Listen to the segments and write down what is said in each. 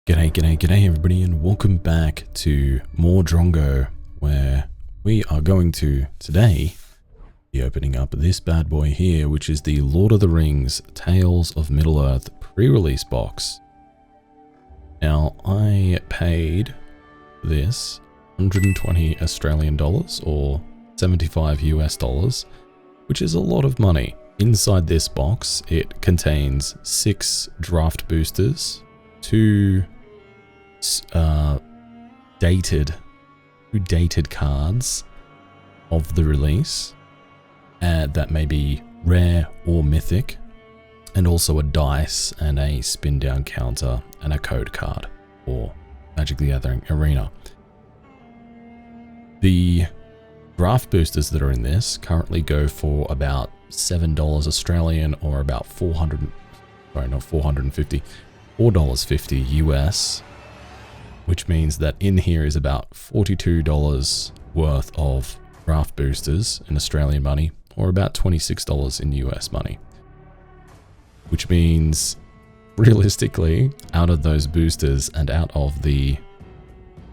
G'day everybody, and welcome back to more Drongo, where we are going to today be opening up this bad boy here, which is the Lord of the Rings Tales of Middle-earth pre-release box. Now, I paid this 120 Australian dollars or 75 US dollars, which is a lot of money. Inside this box, it contains 6 draft boosters, 2 dated cards of the release that may be rare or mythic, and also a dice and a spin down counter and a code card for Magic the Gathering Arena. The draft boosters that are in this currently go for about $7 Australian, or about $4.50 US, which means that in here is about $42 worth of draft boosters in Australian money, or about $26 in US money. Which means, realistically, out of those boosters and out of the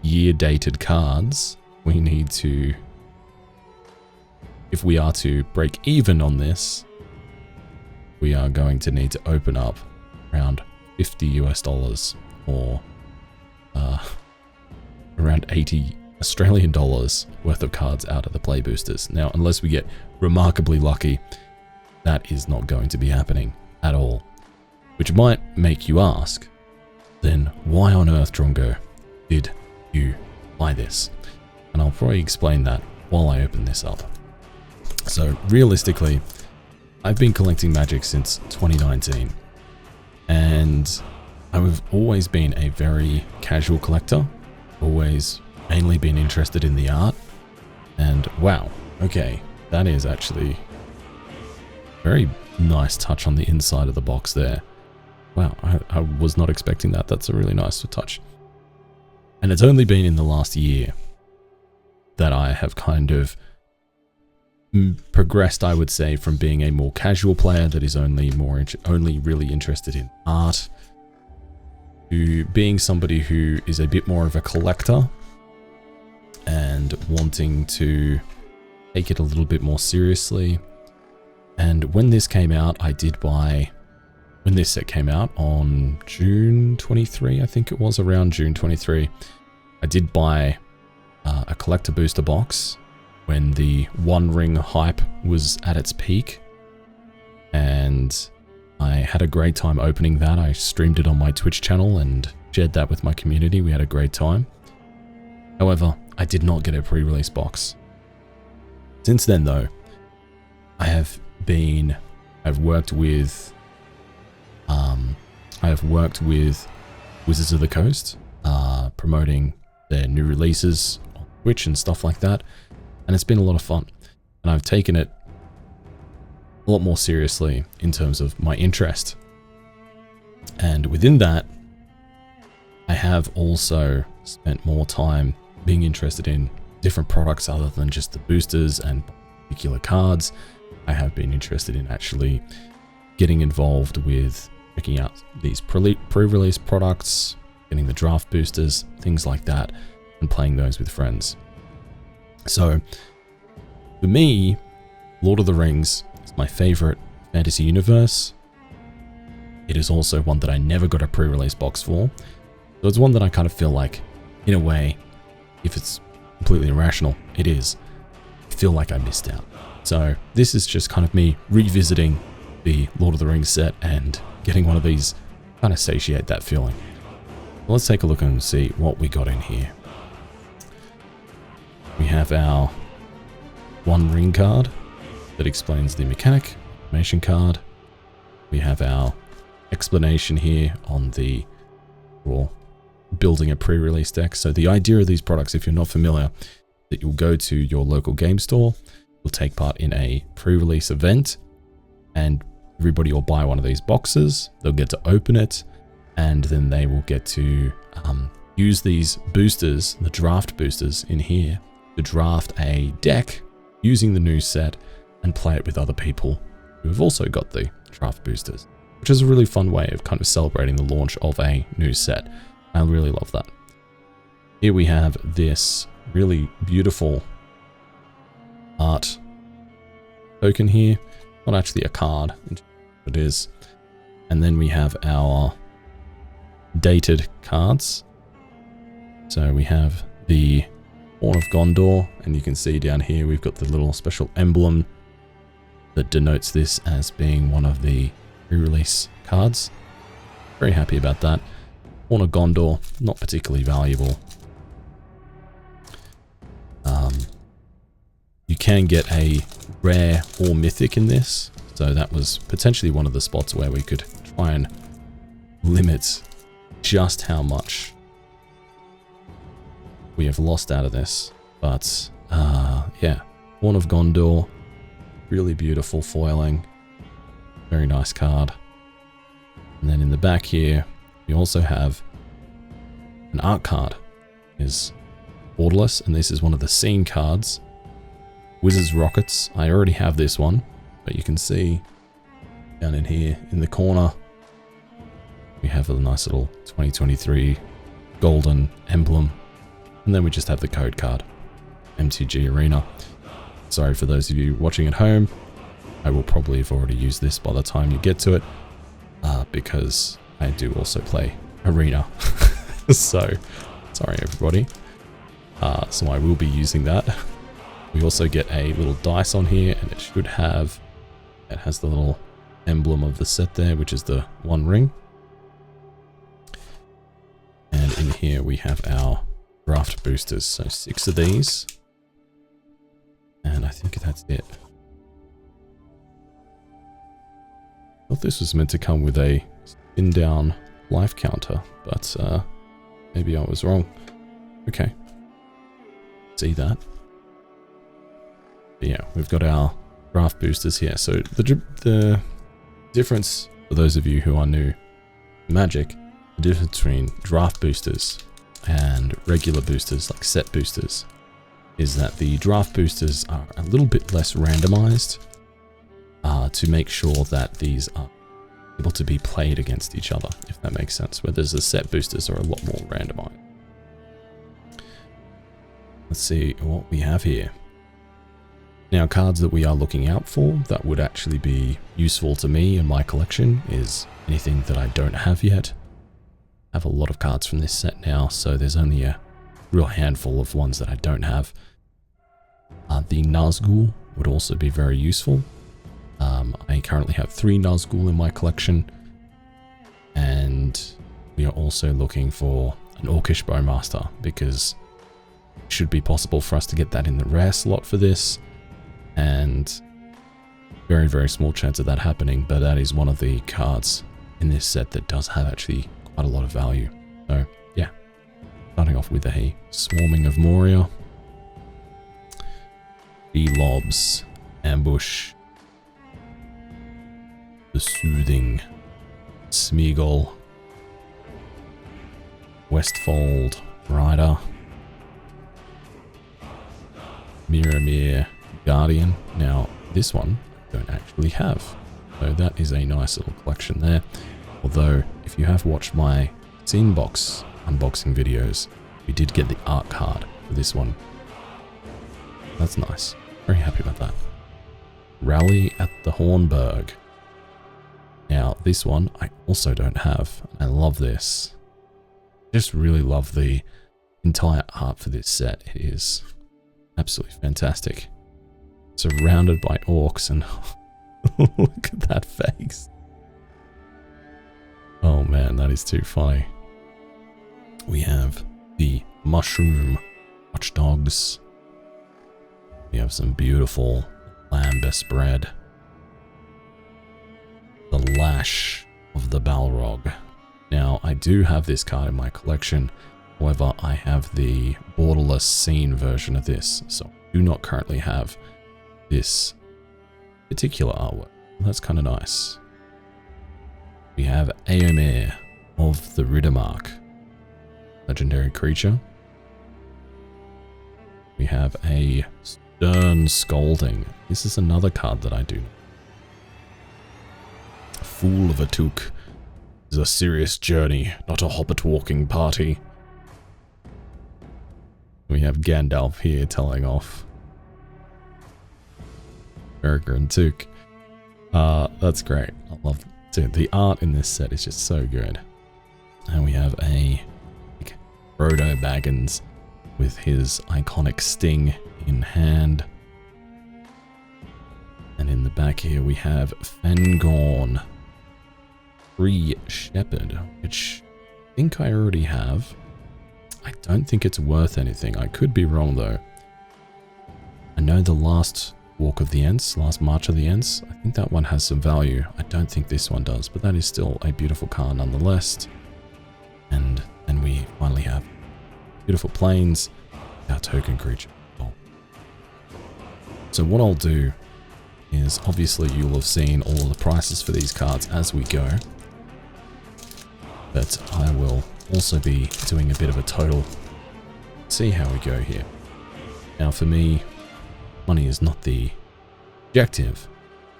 year-dated cards, we need to, if we are to break even on this, we are going to need to open up around $50 US, or around 80 Australian dollars worth of cards out of the play boosters. Now, unless we get remarkably lucky, that is not going to be happening at all. Which might make you ask, then why on earth, Drongo, did you buy this? And I'll probably explain that while I open this up. So realistically, I've been collecting Magic since 2019, and I've always been a very casual collector, always mainly been interested in the art, and wow, okay, that is actually a very nice touch on the inside of the box there. Wow, I was not expecting that. That's a really nice touch. And it's only been in the last year that I have kind of progressed, I would say, from being a more casual player that is only really interested in art, to being somebody who is a bit more of a collector and wanting to take it a little bit more seriously. And when this came out, when this set came out on June 23, I think it was around June 23, I did buy a collector booster box when the One Ring hype was at its peak, and I had a great time opening that. I streamed it on my Twitch channel and shared that with my community. We had a great time. However, I did not get a pre-release box. Since then, though, I've worked with Wizards of the Coast, promoting their new releases on Twitch and stuff like that, and it's been a lot of fun. And I've taken it a lot more seriously in terms of my interest. And within that, I have also spent more time being interested in different products other than just the boosters and particular cards. I have been interested in actually getting involved with checking out these pre-release products, getting the draft boosters, things like that, and playing those with friends. So, for me, Lord of the Rings is my favorite fantasy universe. It is also one that I never got a pre-release box for. So it's one that I kind of feel like, in a way, if it's completely irrational, it is. I feel like I missed out. So this is just kind of me revisiting the Lord of the Rings set and getting one of these, kind of satiate that feeling. Well, let's take a look and see what we got in here. We have our One Ring card that explains the mechanic, information card. We have our explanation here on the building a pre-release deck. So the idea of these products, if you're not familiar, that you'll go to your local game store, you'll take part in a pre-release event, and everybody will buy one of these boxes. They'll get to open it, and then they will get to use these boosters, the draft boosters in here, to draft a deck using the new set and play it with other people who have also got the draft boosters, which is a really fun way of kind of celebrating the launch of a new set. I really love that. Here we have this really beautiful art token here. Not actually a card, it is. And then we have our dated cards. So we have the Horn of Gondor, and you can see down here we've got the little special emblem that denotes this as being one of the pre-release cards. Very happy about that. Horn of Gondor, not particularly valuable. You can get a rare or mythic in this, so that was potentially one of the spots where we could try and limit just how much we have lost out of this. But yeah, Horn of Gondor, really beautiful foiling, very nice card. And then in the back here we also have an art card. Is borderless, and this is one of the scene cards. Wizard's Rockets. I already have this one, but you can see down in here in the corner we have a nice little 2023 golden emblem, and then we just have the code card, MTG Arena. Sorry for those of you watching at home, I will probably have already used this by the time you get to it, because I do also play Arena. So sorry everybody. So I will be using that. We also get a little dice on here, and it should have, it has the little emblem of the set there, which is the One Ring. And in here we have our draft boosters, so 6 of these. And I think that's it. I thought this was meant to come with a spin down life counter, but maybe I was wrong. Okay. See that. But yeah, we've got our draft boosters here. So the difference, for those of you who are new to Magic, the difference between draft boosters and regular boosters, like set boosters, is that the draft boosters are a little bit less randomized to make sure that these are able to be played against each other, if that makes sense, whereas the set boosters are a lot more randomized. Let's see what we have here. Now, cards that we are looking out for that would actually be useful to me in my collection is anything that I don't have yet. I have a lot of cards from this set now, so there's only a real handful of ones that I don't have. The Nazgul would also be very useful. I currently have 3 Nazgul in my collection, and we are also looking for an Orcish Bowmaster, because it should be possible for us to get that in the rare slot for this, and very, very small chance of that happening, but that is one of the cards in this set that does have actually quite a lot of value. So yeah, starting off with a Swarming of Moria, Lobs, Ambush, the Soothing, Smeagol, Westfold, Rider, Miramir, Guardian. Now this one I don't actually have, so that is a nice little collection there. Although if you have watched my scene box unboxing videos, we did get the art card for this one. That's nice. Very happy about that. Rally at the Hornburg. Now this one I also don't have. I love this. Just really love the entire art for this set. It is absolutely fantastic. Surrounded by orcs, and look at that face. Oh man, that is too funny. We have the Mushroom Watchdogs. We have some beautiful Lambus bread. The Lash of the Balrog. Now, I do have this card in my collection. However, I have the borderless scene version of this, so I do not currently have this particular artwork. That's kind of nice. We have Aomir of the Riddermark, legendary creature. We have a Stern Scolding. This is another card that I do. Fool of a Took. is a serious journey, not a hobbit-walking party. We have Gandalf here telling off Erica and Took. That's great. I love it. Dude, the art in this set is just so good. And we have a Frodo Baggins with his iconic sting in hand. And in the back here we have Fangorn Free Shepherd, which I think I already have. I don't think it's worth anything. I could be wrong though. I know the last Walk of the Ents, last March of the Ents, I think that one has some value. I don't think this one does, but that is still a beautiful car nonetheless. And then we finally have beautiful plains, our token creature. So what I'll do is, obviously you'll have seen all of the prices for these cards as we go, but I will also be doing a bit of a total, see how we go here. Now for me, money is not the objective,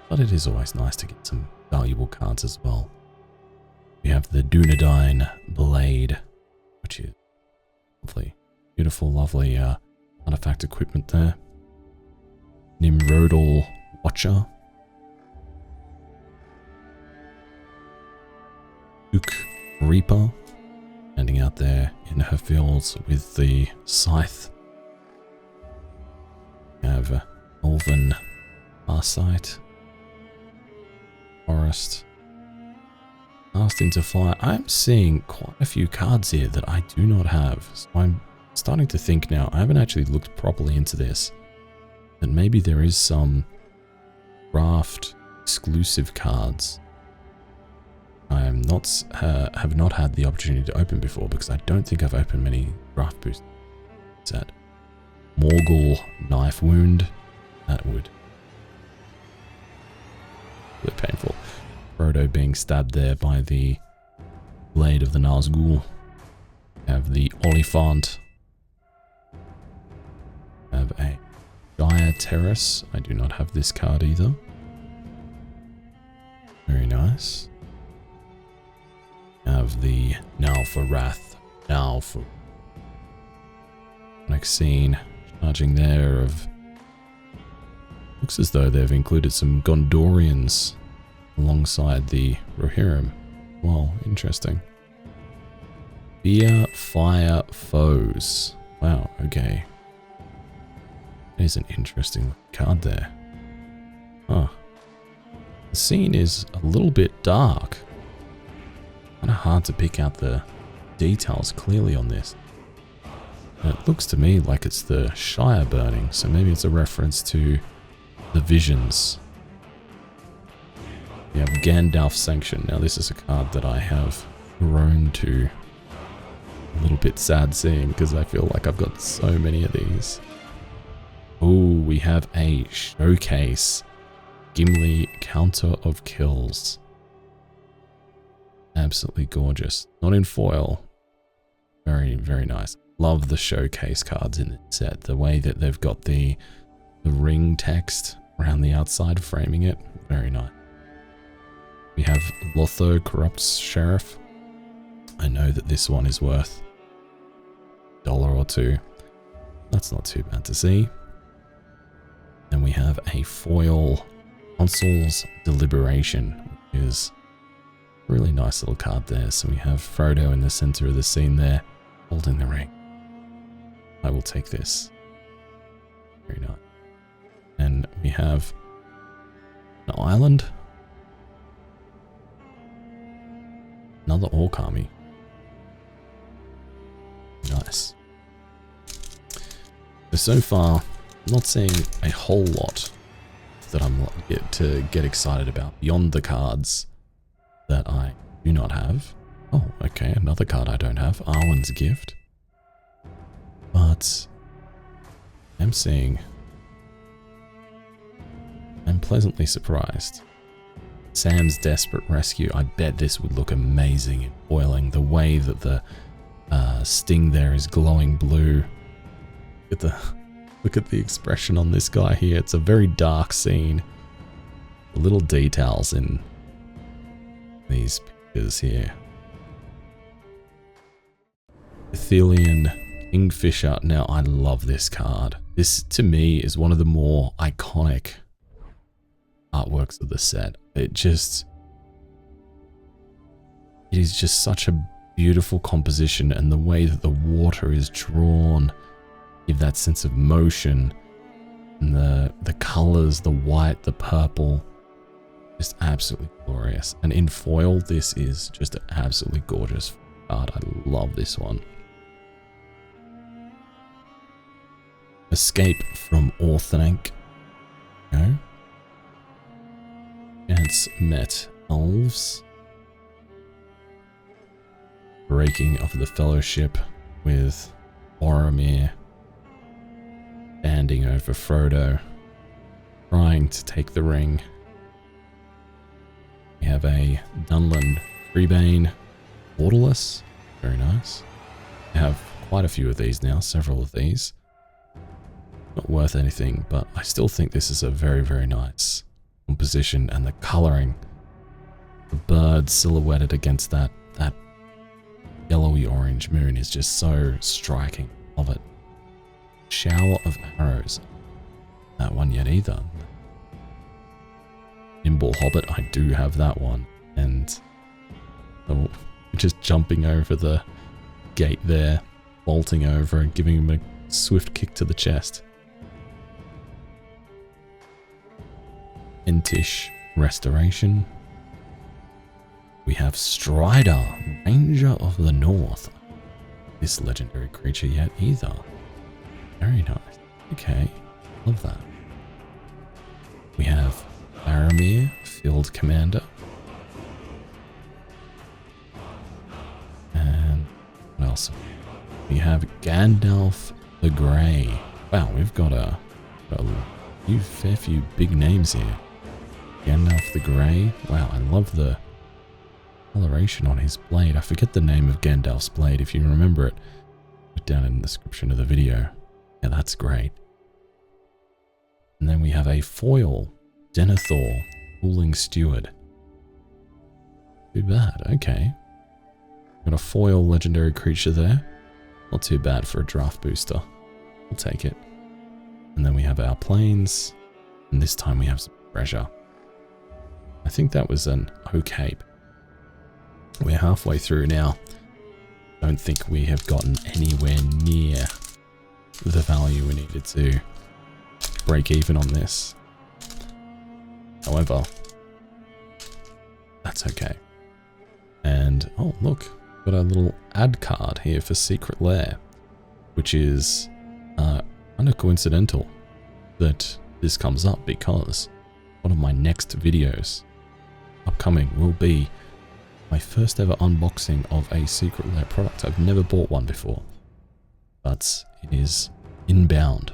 but it is always nice to get some valuable cards as well. We have the Dunedain Blade, which is lovely, beautiful, lovely artifact equipment there. Nimrodal Watcher. Duke Reaper, standing out there in her fields with the scythe. We have Elven Farsight. Forest. Cast into Fire. I'm seeing quite a few cards here that I do not have. So I'm starting to think now, I haven't actually looked properly into this, that maybe there is some draft exclusive cards I am not have not had the opportunity to open before, because I don't think I've opened many draft boost set. Morgul Knife Wound. That would be painful. Frodo being stabbed there by the blade of the Nazgul. Have the Oliphant. Have a Dire Terrace. I do not have this card either. Very nice. Have the Now for Wrath. Now for next scene. Charging there of... Looks as though they've included some Gondorians alongside the Rohirrim. Well, interesting. Fear Fire Foes. Wow, okay. There's an interesting card there. Huh. The scene is a little bit dark. Kind of hard to pick out the details clearly on this. And it looks to me like it's the Shire burning, so maybe it's a reference to the visions. We have Gandalf Sanction. Now this is a card that I have grown to a little bit sad seeing, because I feel like I've got so many of these. Oh, we have a Showcase Gimli Counter of Kills. Absolutely gorgeous. Not in foil. Very, very nice. Love the Showcase cards in this set. The way that they've got the ring text around the outside framing it. Very nice. We have Lotho Corrupts Sheriff. I know that this one is worth $1 or $2. That's not too bad to see. Then we have a foil Consul's Deliberation, which is a really nice little card there. So we have Frodo in the center of the scene there, holding the ring. I will take this. Very nice. And we have an island. Another Orc army. Nice. So far, I'm not seeing a whole lot that I'm to get excited about beyond the cards that I do not have. Oh, okay, another card I don't have. Arwen's Gift. But I'm seeing... I'm pleasantly surprised. Sam's Desperate Rescue. I bet this would look amazing in foiling. The way that the sting there is glowing blue. Look at the expression on this guy here. It's a very dark scene. The little details in these pictures here. Athelian Kingfisher. Now, I love this card. This, to me, is one of the more iconic artworks of the set. It is just such a beautiful composition, and the way that the water is drawn give that sense of motion, and the colors, the white, the purple, just absolutely glorious. And in foil, this is just an absolutely gorgeous card. I love this one. Escape from Orthanc. No. Chance met elves. Breaking of the fellowship with Boromir. Standing over Frodo. Trying to take the ring. We have a Dunland Freebane Borderless. Very nice. We have quite a few of these now, several of these. Not worth anything, but I still think this is a very, very nice composition, and the coloring, the bird silhouetted against that yellowy orange moon is just so striking. Love it. Shower of Arrows. That one yet either. Nimble Hobbit, I do have that one, and oh, just jumping over the gate there, vaulting over and giving him a swift kick to the chest. Entish Restoration. We have Strider, Ranger of the North. This legendary creature yet either. Very nice. Okay, love that. We have Faramir, Field Commander. And what else? We have Gandalf the Grey. Wow, we've got a fair few big names here. Gandalf the Grey. Wow, I love the coloration on his blade. I forget the name of Gandalf's blade. If you remember it, put down in the description of the video. Yeah, that's great. And then we have a foil Denethor, Ruling Steward. Too bad. Okay. Got a foil legendary creature there. Not too bad for a draft booster. We'll take it. And then we have our planes. And this time we have some treasure. I think that was an okay. We're halfway through now. Don't think we have gotten anywhere near the value we needed to break even on this. However, that's okay. And, oh look, got a little ad card here for Secret Lair, which is kind of coincidental that this comes up, because one of my next videos upcoming will be my first ever unboxing of a Secret Lair product. I've never bought one before, but it is inbound,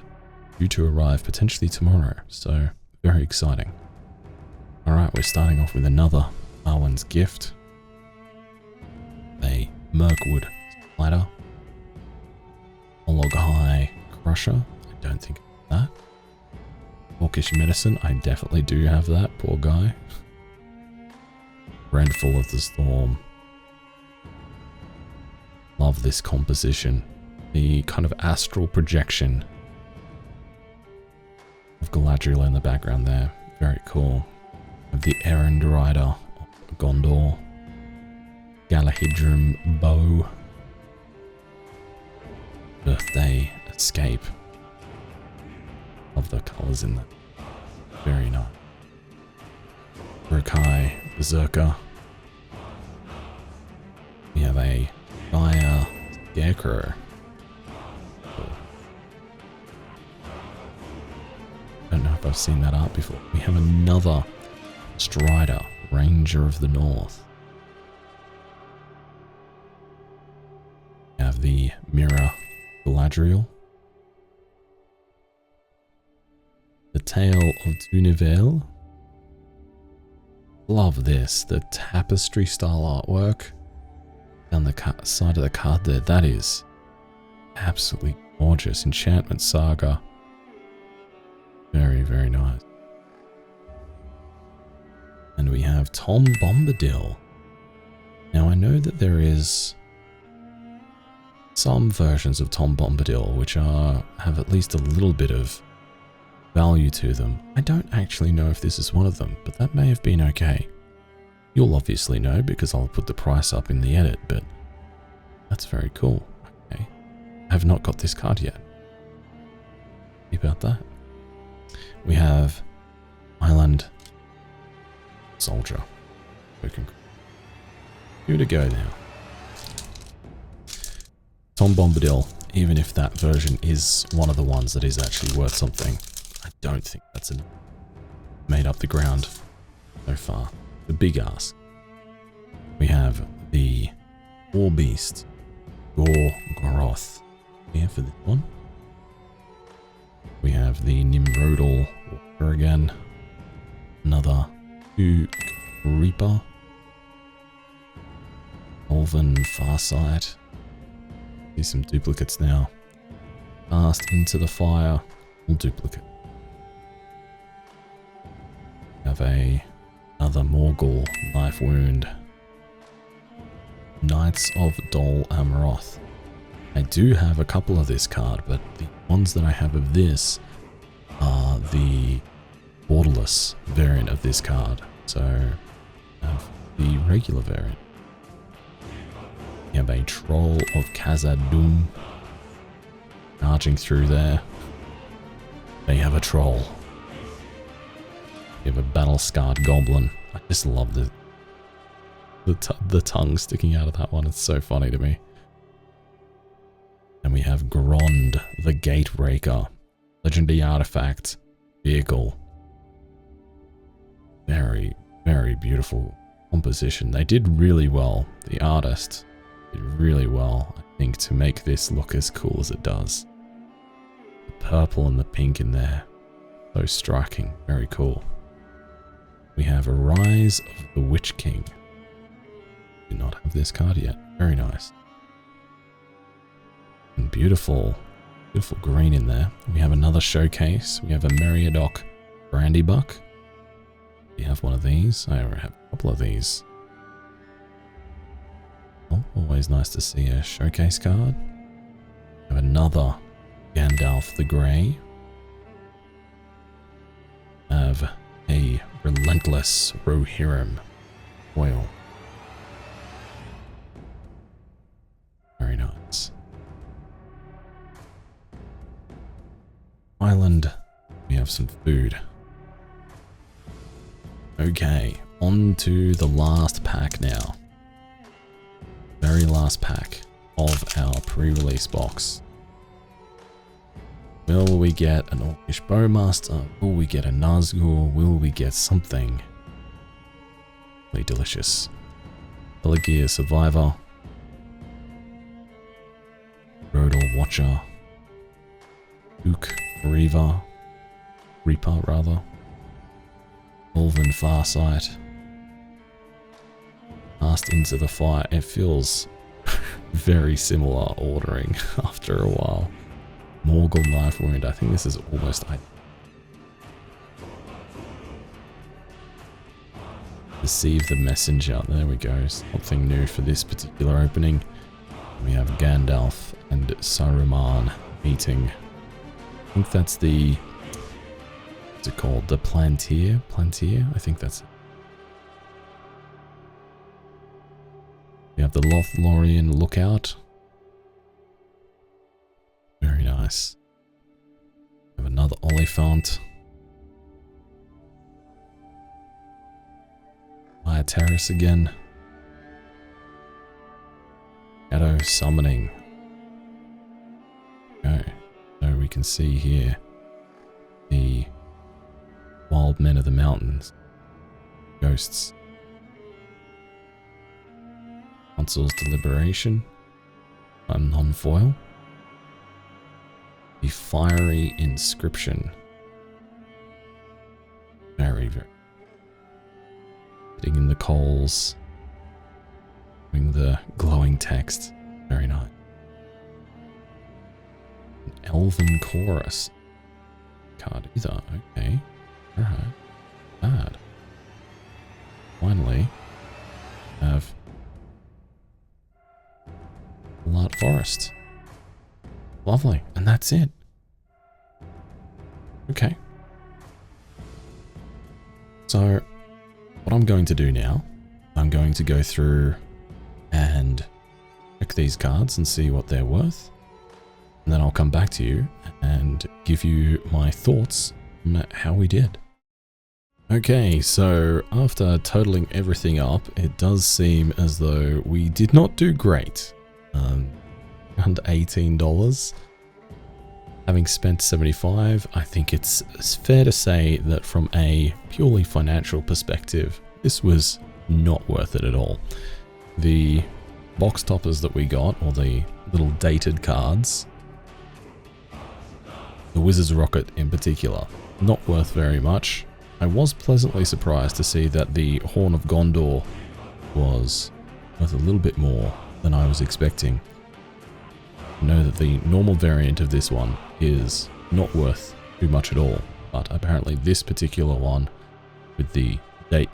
due to arrive potentially tomorrow, so very exciting. Alright, we're starting off with another Arwen's Gift. A Mirkwood Slider. Olog High Crusher. I don't think that. Orcish Medicine. I definitely do have that. Poor guy. Brandful of the Storm. Love this composition. The kind of astral projection of Galadriel in the background there. Very cool. The Errand Rider of Gondor. Galahidrim Bow. Birthday Escape. Love the colours in that. Very nice. Uruk-hai Berserker. We have a Fire Scarecrow. Don't know if I've seen that art before. We have another Strider, Ranger of the North. We have the Mirror Galadriel. The Tale of Dunivel. Love this. The tapestry style artwork down the side of the card there. That is absolutely gorgeous. Enchantment Saga. Very, very nice. And we have Tom Bombadil. Now I know that there is some versions of Tom Bombadil which have at least a little bit of value to them. I don't actually know if this is one of them, but that may have been okay. You'll obviously know because I'll put the price up in the edit, but that's very cool. Okay. I have not got this card yet. See about that. We have Island Soldier. Who to go now? Tom Bombadil, even if that version is one of the ones that is actually worth something, I don't think that's made up the ground so far. The big ask. We have the War Beast, Gorgoroth here for this one. We have the Nimrodal Walker again. Another Reaper. Elven Farsight. See some duplicates now. Cast into the fire. All duplicate. We have another Morgul Knife Wound. Knights of Dol Amroth. I do have a couple of this card, but the ones that I have of this are the borderless variant of this card. So I have the regular variant. We have a Troll of Khazad-dûm charging through there. They have a troll. We have a battle-scarred goblin. I just love the tongue sticking out of that one. It's so funny to me. And we have Grond, the Gatebreaker. Legendary artifact. Vehicle. Very, very beautiful composition. They did really well. The artist did really well, I think, to make this look as cool as it does. The purple and the pink in there. So striking. Very cool. We have a Rise of the Witch King. Do not have this card yet. Very nice. And beautiful, beautiful green in there. We have another showcase. We have a Meriadoc Brandybuck. We have one of these. I already have a couple of these. Oh, always nice to see a showcase card. We have another Gandalf the Grey. We have a Relentless Rohirrim foil. Very nice. Island, we have some food. Okay, on to the last pack now. Very last pack of our pre-release box. Will we get an Orcish Bowmaster? Will we get a Nazgul? Will we get something really delicious? Pelargia Survivor. Rodal Watcher. Duke Reaper, rather. Elven Farsight. Cast into the fire. It feels very similar ordering after a while. Morgul Knife Wound. I think this is almost... Deceive the Messenger. There we go. Something new for this particular opening. We have Gandalf and Saruman meeting. I think that's the... What's it called? The Plantier? I think that's it. We have the Lothlorien Lookout. Very nice. We have another Oliphant. Fire Terrace again. Shadow Summoning. Okay. So we can see here the Wild Men of the Mountains. Ghosts. Council's Deliberation. A non-foil. The Fiery Inscription. Very, very. Sitting in the coals. Doing the glowing text. Very nice. An Elven Chorus. Card either. Okay. Alright. Bad. Finally, have Lart Forest. Lovely. And that's it. Okay. So what I'm going to do now, I'm going to go through and check these cards and see what they're worth. And then I'll come back to you and give you my thoughts on how we did. Okay, so after totaling everything up, it does seem as though we did not do great. Around $18. Having spent 75, I think it's fair to say that from a purely financial perspective, this was not worth it at all. The box toppers that we got, or the little dated cards, the Wizard's Rocket in particular, not worth very much. I was pleasantly surprised to see that the Horn of Gondor was worth a little bit more than I was expecting. I know that the normal variant of this one is not worth too much at all, but apparently this particular one with the date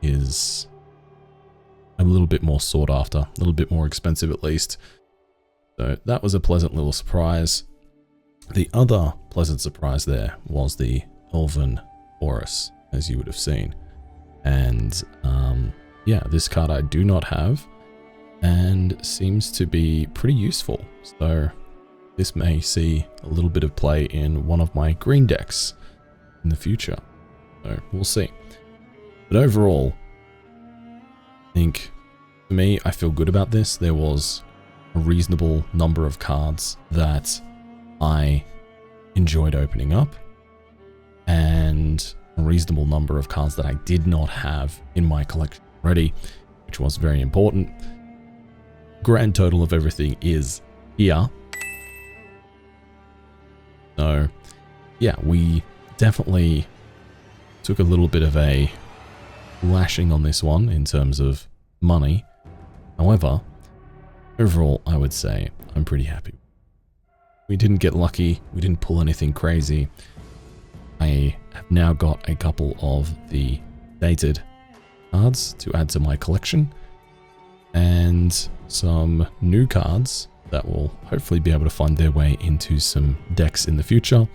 is a little bit more sought after, a little bit more expensive at least. So that was a pleasant little surprise. The other pleasant surprise there was the Elven Horus, as you would have seen. And yeah, this card I do not have and seems to be pretty useful. So this may see a little bit of play in one of my green decks in the future. So we'll see. But overall, I think for me, I feel good about this. There was a reasonable number of cards that I enjoyed opening up, and a reasonable number of cards that I did not have in my collection already, which was very important. Grand total of everything is here. So yeah, we definitely took a little bit of a lashing on this one in terms of money. However, overall, I would say I'm pretty happy. We didn't get lucky. We didn't pull anything crazy. I have now got a couple of the dated cards to add to my collection, and some new cards that will hopefully be able to find their way into some decks in the future.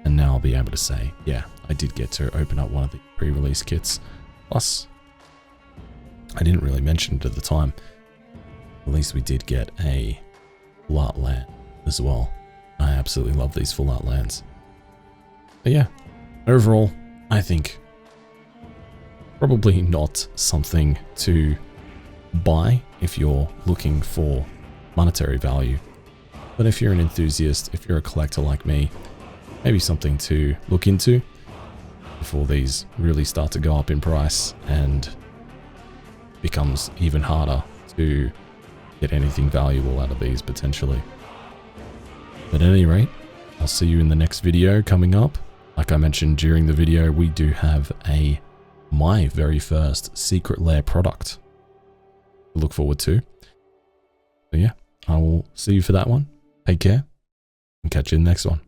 And now I'll be able to say, yeah, I did get to open up one of the pre-release kits. Plus, I didn't really mention it at the time, at least we did get a full art land as well. I absolutely love these full art lands. But yeah, overall, I think probably not something to buy if you're looking for monetary value. But if you're an enthusiast, if you're a collector like me, maybe something to look into before these really start to go up in price and becomes even harder to get anything valuable out of these potentially. But at any rate, I'll see you in the next video coming up. Like I mentioned during the video, we do have my very first Secret Lair product to look forward to. So yeah, I will see you for that one. Take care and catch you in the next one.